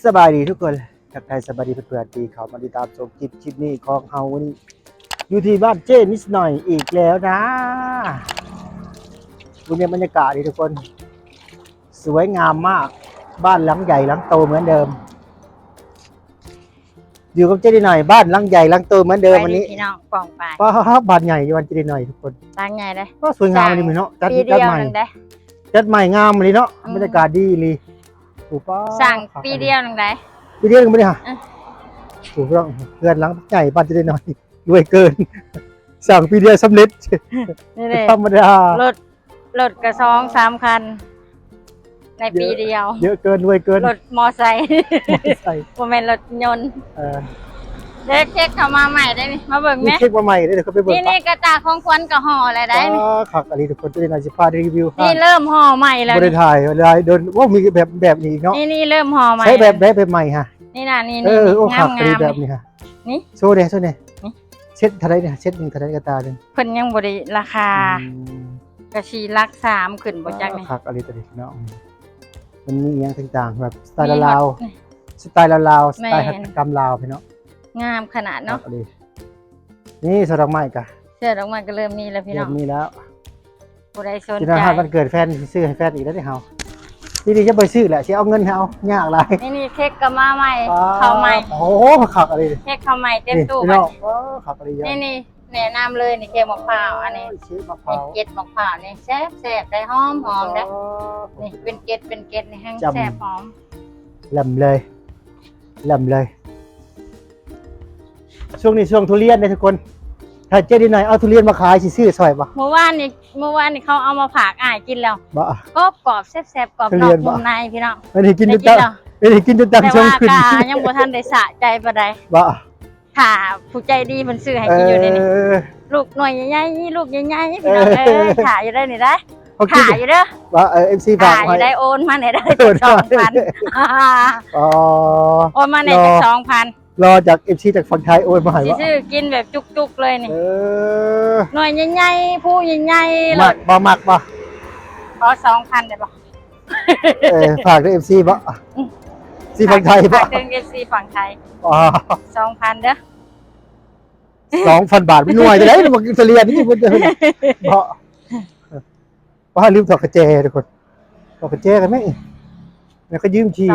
สบายดีทุกคนทักทายสบายดีเพื่อนๆที่เขามาติดตามชมคลิปนี้ของเฮาวันนี้อยู่ที่บ้านเจ้นิดหน่อยอีกแล้วนะวันนี้บรรยากาศดีทุกคนสวยงามมากบ้านหลังใหญ่หลังโตเหมือนเดิมอยู่กับเจ้นิดหน่อยบ้านหลังใหญ่หลังโตเหมือนเดิมวันนี้พี่น้องปองไปป้าบ้านใหญ่วันเจ้นิดหน่อยทุกคนตั้งไงเลยก็สวยงามเลยมั้ยเนาะจัดใหม่จัดใหม่งามเลยเนาะบรรยากาศดีเลยถูกป้าสั่งปีเดียวนึงได้ปีเดียวนึงไม่ได้ค่ะถูกต้องเพื่อนหลังใหญ่บ้านเจ้นิดหน่อยรวยเกินสั่งปีเดียวสำเร็จนี่เลยธรรมดารถกระ2-3 คันในปีเดียวเยอะเกินรวยเกินรถมอไซค์ผมเป็นรถยนต์เด็กเช็คเข้ามาใหม่ได้ไหมมาเบิ่งไหมเช็คมาใหม่ได้เดี๋ยวเขาไปเบิ่งนี่กระตาของควันกับห่ออะไรได้ไหมขักอะไรทุกคนจะได้นายสิพารีวิวนี่เริ่มห่อใหม่แล้วบริถ่ายโดนว่ามีแบบนี้เนาะนี่เริ่มห่อใหม่ใช้แบบใหม่ฮะนี่นะนี่งามแบบนี้ฮะนี่โชว์เนี่ยเช็ดเท่าไรเนี่ยเช็ด1เท่าไรกระตาหนึ่งเพิ่นยังบริราคากระชีรัก3ขึ้นบ่จักนี่ขักอะไรตัวนี้เนาะมันมีอย่างต่างๆแบบสไตล์ลาวสไตล์ลาวสไตล์หัตถกรรมลาวพี่เนาะงามขนาดเนาะนี่เสื้อดอกไม้กะเสื้อดอกไม้ก็เริ่มมีแล้วพี่น้องมีแล้วผู้ใดสนใจที่นั่นมันเกิดแฟนซื้อให้แฟนอีกแล้วที่เฮาที่นี่จะไปซื้อแหละสิเอาเงินเฮายากหลายนี่เค้กก็มาใหม่เข้าใหม่โอ้ขักอะไรเค้กเข้าใหม่เต็มตู้เนาะขักอะไรนี่แนะนำเลยนี่เค้กมะพร้าวอันนี้เกล็ดมะพร้าวนี่แซ่บได้หอมได้นี่เป็นเกล็ดนี่แห้งแซ่บหอมลำเลยช่วงนี้ช่วงทุเรียนเนี่ยทุกคนถ้าเจ๊ดีหน่อยเอาทุเรียนมาขายสิซื้อซอยบ่เมื่อวานนี่เขาเอามาฝากอ้ายกินแล้วบ่กรอบแซ่บกรอบนอกนุ่มในพี่น้องไม่ได้กินจนตั้งช่วงขึ้นแต่ว่ายังบ่ทันได้สะใจปานใดบ่ค่ะผู้ใจดีเพิ่นซื้อให้กินอยู่นี่ลูกหน่วยใหญ่ๆลูกใหญ่ๆพี่น้องถ่ายอยู่ได้นี่ได้ถ่ายอยู่เด้อว่าFC ฝากให้ได้โอนมาได้2,000โอนมาได้2,000รอจาก FC จากฝั่งไทยโอนมาให้ว่าซื้อกินแบบจุกๆเลยนี่หน่วยใหญ่ๆผู้ใหญ่ๆมักบ่ขอ 2,000 ได้บ่ฝากด้วย FC บ่ซีฝั่งไทยบ่ฝากถึง FC ฝั่งไทย2,000 เด้อ 2,000 บาทไม่หน่วยจะได้มากินเรียนนี่เพิ่นบ่ลืมถอดกระเจทุกคนถอดกระเจกันมั้ยแล้วก็ยืมชี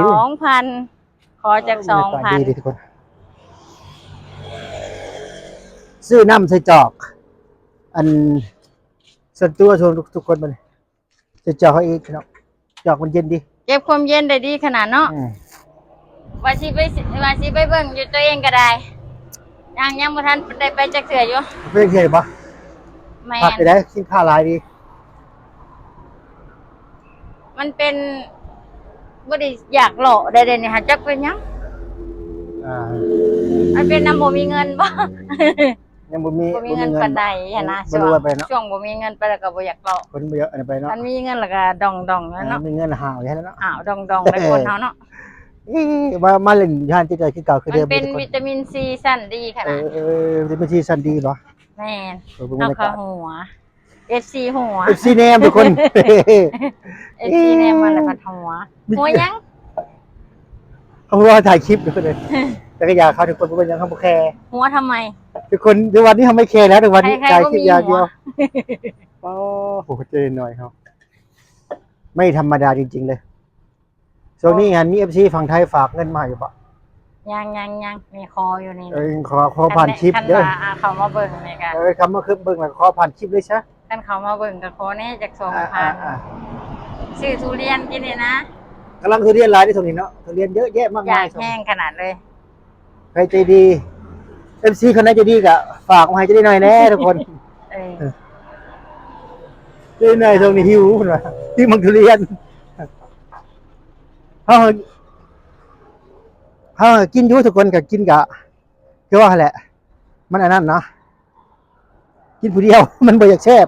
2,000 ขอจาก 2,000 ดีทุกคนซื้อน้ำใส่จอกอันส่วนตัวชวนทุกคนมาเลยใส่จอกเขาอีกเนาะจอกมันเย็นดีเก็บความเย็นได้ดีขนาดเนาะว่าสิไปเบิ่งอยู่ตัวเองก็ได้ยังบ่ทันได้ไปจักเทื่ออยู่ไปเที่ยวบ่พักไปได้สินค้าหลายดีมันเป็นบ่ได้อยากหล่อได้นี่ฮะจักเป็นหยังมันเป็นน้ำบ่มีเงินบ่ยังบ่มีเงินปานใดหั่นนะช่วงบ่มีเงินไปแล้วก็บ่อยากหล่อคนบ่เยอะอันนี้ไปเนาะมันมีเงินแล้วก็ดองๆเนาะมีเงินห่าวอยู่แล้วเนาะห่าวดองได้คนเฮาเนาะมาเล่นย่านที่ใจคือเก่าคือเดิมมันเป็นวิตามินซีชั้นดีขนาดวิตามินซีชั้นดีบ่แม่นเอาเข้าหัว FC หัว FC แนมทุกคน FC แนมมาแล้วก็หัวยังเขาว่าถ่ายคลิปทุกคนเลยแต่ก็อยากเขาทุกคนเป็นยังเขาบ่แคร์หัวทำไมทุกคนทุกวันนี้ทำไม่แคร์แล้วทุกวันนี้ถ่ายคลิปอย่างเดียวโอ้โหเจอหน่อยเขาไม่ธรรมดาจริงๆเลยช่วงนี้งานมี FC ฝั่งไทยฝากเงินมาอยู่ปะยังมีคออยู่นี่ขอผ่านคลิปเด้อเขามาเบิ่งนี่กันคำว่าคือเบิ่งแล้วขอผ่านคลิปเลยใช่กันเขามาเบิ่งกับขอแน่จาก2,000ซื้อทุเรียนกินนี่นะกำลังทุเรียนหลายที่ตรงนี้เนาะทุเรียนเยอะแยะมากมายแห้งขนาดเลยใครใจดี FC คนไหนใจดีก็ฝากมาให้ใจดีหน่อยแน่ทุกคนใจดีหน่อยตรงนี้หิวคนว่าที่มังทุเรียนกินอยู่ทุกคนก็กินกะคือว่าแหละมันอันนั้นเนาะกินผู้เดียวมันบ่อยากแซ่บ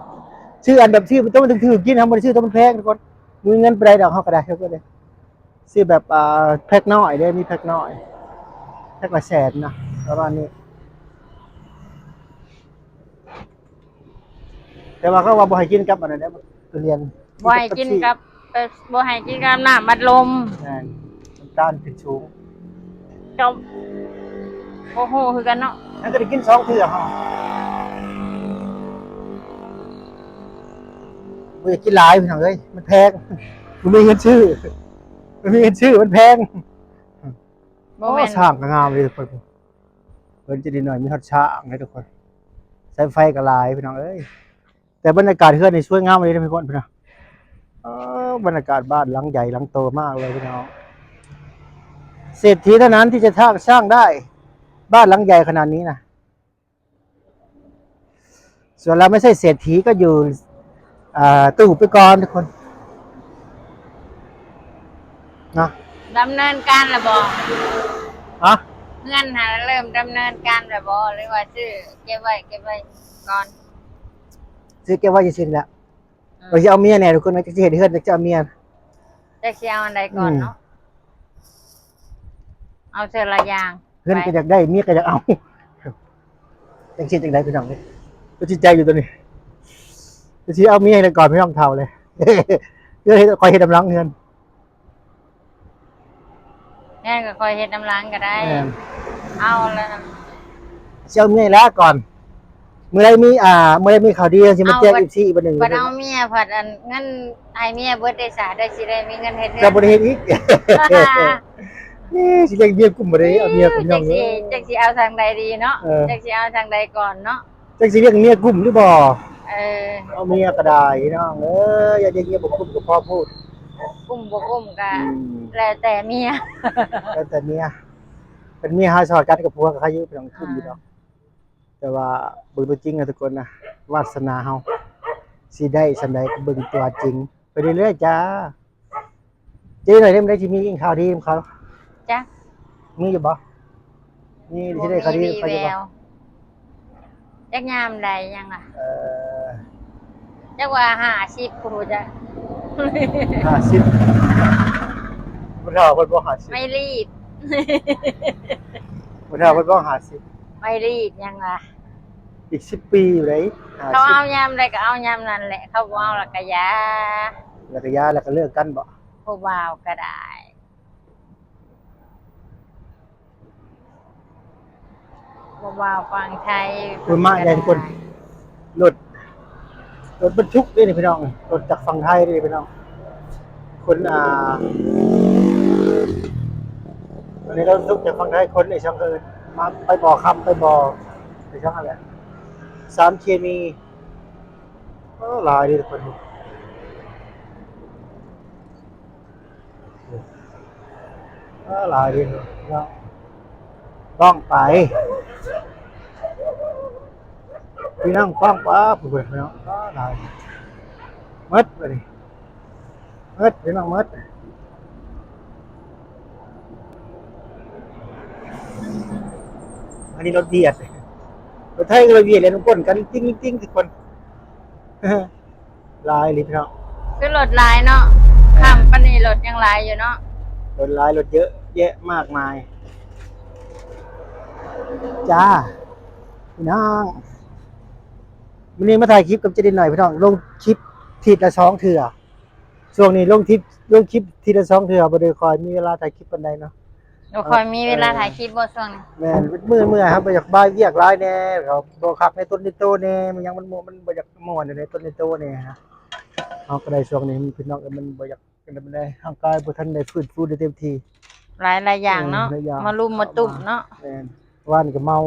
ชื่ออันแบบชื่อมันต้องถือกินครับมันชื่อต้องมันแพงทุกคนมีเงินไปได้ดอกเฮาก็ได้เฮาก็ได้ซื้อแบบแพ็คน้อยได้มีแพ็คน้อยแพ็คละแสนนะประมาณนี้แต่ว่าเขาว่าบ่ให้กินกับอันนั้นได้ทุเรียนบ่ให้กินกับน้ำมัดลมน้ำตาลขึ้นสูง จบโอ้โหคือกันเนาะ นั่นก็ได้กิน2เทื่อเฮาบ่อยากกินหลายพี่น้องเอ้ยมันแพงมันมีเงินซื้อมันมีเงินซื้อมันแพง โม โอ้ เมนต์ ช่างก็งามเลยทุกคนเพิ่นจะดีหน่อยมีฮอดช่างเลยทุกคนสายไฟก็หลายพี่น้องเอ้ยแต่บรรยากาศเฮือนนี่สวยงามเลยนะพี่คนพี่น้องบรรยากาศบ้านหลังใหญ่หลังโตมากเลยพี่น้องเศรษฐีเท่านั้นที่จะสร้างได้บ้านหลังใหญ่ขนาดนี้นะส่วนเราไม่ใช่เศรษฐีก็อยู่ตู้ไปก่อนทุกคนนะ ดำเนินการระบอ ฮะ เงื่อนหาเริ่มดำเนินการระบอหรือว่าชื่อเก็บไว้ก่อน ซื้อเก็บไว้ซื่อๆแหละเราจะเอาเมียแน่ทุกคนจะเห็นเฮือนจะเอาเมีย จะเชียวอันใดก่อนเนาะเอาเสื้อละยาง เพื่อนก็อยากได้เมียก็อยากเอาจังซี่จังไดพี่น้องเลยก็จิตใจอยู่ตัวนี้จะสิเอาเมียให้ได้ก่อนพี่น้องเท่าเลย เพื่อให้คอยเฮ็ดดำลังเฮือน แม่ก็คอยเฮ็ดน้ำล้างก็ได้ แม่น เอาแล้ว สิเอาเมียให้แล้วก่อนเมื่อใดมีข่าวดีสิมาแจ้งอีกทีอีกบัดหนึง บัดเอาเมียผัดอันเงินให้เมียเบิดได้สาได้สิได้มีเงินเฮ็ดเงิ จะบ่ได้เฮ็ดอีก นี่สิเลี้ยงเมียกลุ่มบ่ได้เอาเมียกลุ่มน้องเอ้ย จักสิเอาทางใดดีเนาะ เออ จักสิเอาทางใดก่อนเนาะ จังสิเลี้ยงเมียกลุ่มหรือบ่ เออ เอาเมียก็ได้พี่น้องเอ้ยอย่าเลี้ยงเมียบ่กลุ่มก็พอพูด กุ้มบ่กุ้มก็ อืม แล้วแต่เมีย แต่เมียเป็นเมียหาสอดกันกับผัวกับใครอยู่เป็นของกลุ่มอยู่ดอกแต่ว่าเบิ่งตัวจริงนะทุกคนนะวาสนาเฮาสิได้สันใดก็เบิ่งตัวจริงไปเรื่อยๆจ้าเจ๊หน่อยได้บ่ได้สิมีอีกข่าวดีของเขา จ้ะ มีอยู่บ่มีสิได้ข่าวดี มี ไปอยู่ แว บ่ วจักยามใดยังอ่ะ เออ จักว่า50ผู้จ้ะ 50บ่เท่าเพิ่นบ่50 ไม่รีบ บ่เท่าเพิ่นบ่50ไม่รีบยังอ่ะ อีก10ปีอยู่เลย เขาเอา 50 ยามใดก็เอายามนั้นแหละ เขาบ่เอาและก็ยา แล้วก็หย่าแล้วก็เลิกกันบ่ ผู้บ่าวก็ได้ผู้บ่าวฟังไทย คุณมาใหญ่ทุกคนรถบรรทุกนี่พี่น้องรถจากฝั่งไทยนี่พี่น้องคนวันนี้เราทุกจากฝั่งไทยคนในช่องเอินมาไปบ่อคำไปบ่อในช่องอะไรสารเคมีหลายดีทุกคนหลายดีเนาะต้องไปพี่น้องฟังป้าผู้เป็นพี่น้องหลายมัดไปดิมัดพี่น้องมัดอันนี้รถเบียดรถไทยกับรถเบียดเลยทุกคนกันติ้งติ้งทุกคนลายเลยพี่น้อง คือรถหลายเนาะข้ามปานนี้รถยังหลายอยู่เนาะ รถลายรถเยอะแยะมากมายจ้าพี่น้องวันนี้มาถ่ายคลิปกับเจดินหน่อยพี่น้องลงคลิปทีละ2เทื่อช่วงนี้ลงคลิปทีละ2เทื่อบ่ได้คอยมีเวลาถ่ายคลิปปานใดเนาะ เราคอยมีเวลาถ่ายคลิปบ่ช่วงนี้ แม่นเมื่อครับบ่อยากบ้ายเวียกหลายแน่ครับบ่คักในต้นในโตแน่มันยังมันบ่อยากม่วนอยู่ในต้นในโตแน่ฮะเฮาก็ได้ช่วงนี้พี่น้องมันบ่อยากมันได้ร่างกายบ่ทันได้ฟื้นฟูได้เต็มที่ หลายอย่างเนาะ หลายอย่าง มารุมมาตุ่มเนาะ แม่นว่านก็เมา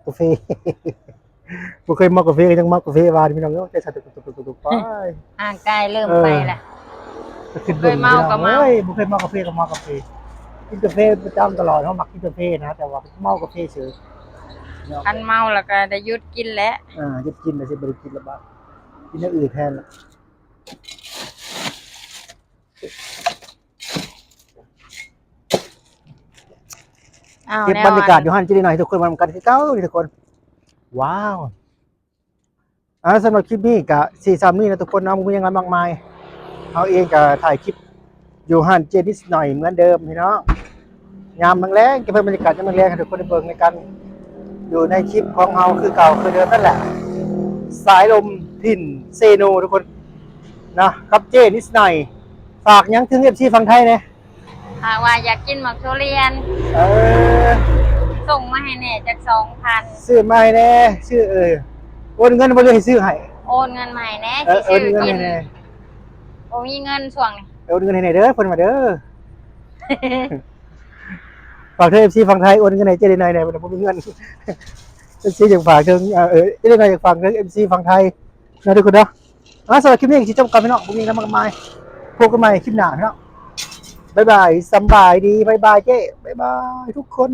กาแฟ บ่เคยเมากาแฟก็ยังเมากาแฟวานพี่น้องเอ้ยใจสั่นตุกๆๆๆไป ห่างกายเริ่มไปแหละ ขึ้น เคยเมาก็เมา เอ้ยบ่เคยเมากาแฟก็เมากาแฟกินกาแฟประจำตลอดเฮามักกินกาแฟนะแต่ว่าเมากาแฟเฉยเนาะ คันเมาแล้วก็ได้หยุดกินแล้ว จะกินแต่สิบ่ได้กินและบาดกินอย่างอื่นแทนละ อ้าว เก็บ แนว บรรยากาศอยู่หั่นจิได้หน่อยให้ทุกคนมันกันคือเก่านี่ทุกคน ว้าวสำหรับคลิปนี้ก็4-3นี่นะทุกคนเนาะมันยังไงมากมายเอาเองก็ถ่ายคลิปอยู่หั่นเจนิดหน่อยเหมือนเดิมพี่น้องยามแรงๆเก็บบรรยากาศยามแรงๆให้ทุกคนได้เบิ่งในกันอยู่ในคลิปของเฮาคือเก่าคือเดิมนั่นแหละสายลมถิ่นเซโนทุกคนนะกับเจนิดหน่อยฝากยังถึง FC ฝั่งไทยแน่ หากว่าอยากกินหมักทุเรียน เออ ส่งมาให้แน่จาก2,000ซื้อมาให้แน่ซื้อโอนเงินบ่ได้ให้ซื้อให้ โอนเงินมาให้แน่ โอ สิ น ซื้อ เงิน กิ ให้ น แน่ โอ้มีเงินช่วงนี้ โอนเงินให้แน่เด้อเพิ่นมาเด้อ ฝากเธอ FC ฝั่งไทยโอนเงินให้เจได้หน่อยแน่บ่มีเงิน FC อยากฝากถึงเจได้หน่อยอยากฝากถึง FC ฝั่งไทยนะทุกคนเนาะสำหรับคลิปนี้สิจบกันพี่น้องบ่มีนำมากมายพบกันใหม่คลิปหน้าพี่น้องบ๊ายบายสำบายดีบ๊ายบายเจ้บ๊ายบายทุกคน